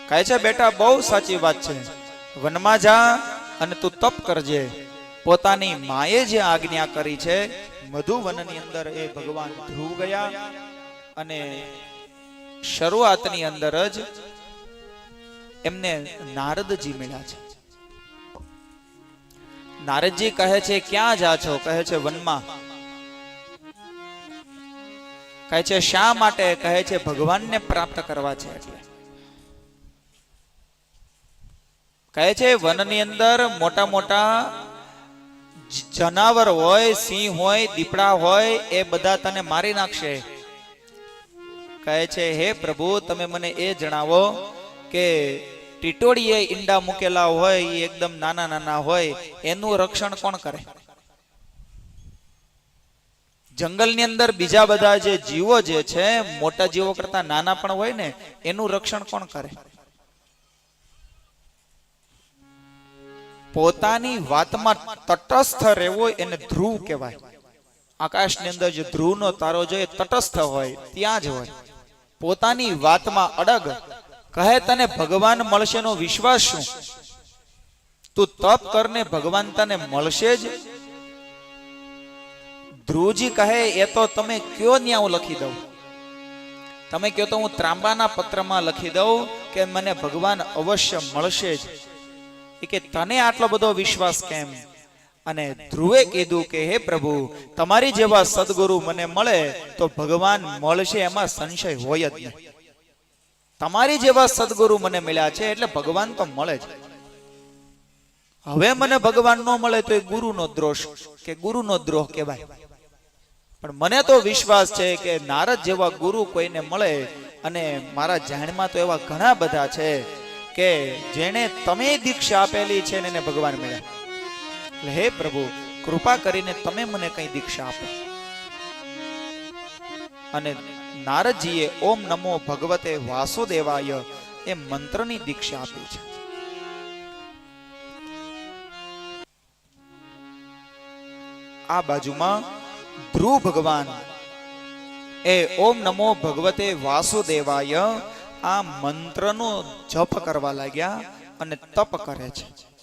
કહે છે બેટા બહુ સાચી વાત છે, વનમાં જા અને તું તપ કરજે. પોતાની માએ જે આજ્ઞા કરી છે, મધુવનની અંદર એ ભગવાન ધ્રુવ ગયા અને શરૂઆતની અંદર જ એમને નારદજી મળ્યા છે. નારદજી કહે છે ક્યાં જા છો? કહે છે વનમાં. કહે છે શા માટે? કહે છે ભગવાનને પ્રાપ્ત કરવા છે. એટલે કહે છે વનની અંદર મોટા મોટા જનાવર હોય, સિંહ હોય, દીપડા હોય, એ બધા તને મારી નાખશે. કહે છે હે પ્રભુ, તમે મને એ જણાવો કે ટીટોડીએ ઈંડા મૂકેલા હોય, એ એકદમ નાના નાના હોય, એનું રક્ષણ કોણ કરે? જંગલની અંદર બીજા બધા જે જીવો જે છે, મોટા જીવો કરતા નાના પણ હોય ને, એનું રક્ષણ કોણ કરે? પોતાની વાતમાં તટસ્થ રહેવો એને ધ્રુવ કહેવાય. આકાશની અંદર જે ધ્રુવનો તારો જોઈએ તટસ્થ હોય ત્યાં જ હોય. પોતાની વાતમાં અડગ. કહે તને ભગવાન મળશે નો વિશ્વાસ શું? તું તપ કરને, ભગવાન તને મળશે જ. ધ્રુવજી કહે એ તો તમે કયો ન્યા હું લખી દઉં? તમે કયો તો હું ત્રાંબાના પત્રમાં લખી દઉં કે મને ભગવાન અવશ્ય મળશે જ. કે તને આટલો બધો વિશ્વાસ કેમ? અને ધ્રુવે કીધું કે હે પ્રભુ, તમારી જેવા સદગુરુ મને મળે તો ભગવાન મળશે એમાં સંશય હોય જ નહીં. તમારી જેવા સદગુરુ મને મળ્યા છે એટલે ભગવાન તો મળે જ. હવે મને ભગવાન ન મળે તો એ ગુરુનો દ્રોષ કે ગુરુનો દ્રોહ કહેવાય. પણ મને તો વિશ્વાસ છે કે નારદ જેવા ગુરુ કોઈને મળે, અને મારા જાણમાં તો એવા ઘણા બધા છે કે જેને તમે દીક્ષા આપેલી છે ને એને ભગવાન મળ્યા. એટલે હે પ્રભુ, કૃપા કરીને તમે મને કઈ દીક્ષા આપો. અને નારદજીએ ઓમ નમો ભગવતે વાસુદેવાય એ મંત્રની દીક્ષા આપી છે. આ બાજુમાં ધ્રુવ ભગવાન એ ઓમ નમો ભગવતે વાસુદેવાય આ મંત્રનો જપ કરવા લાગ્યા અને તપ કરે છે.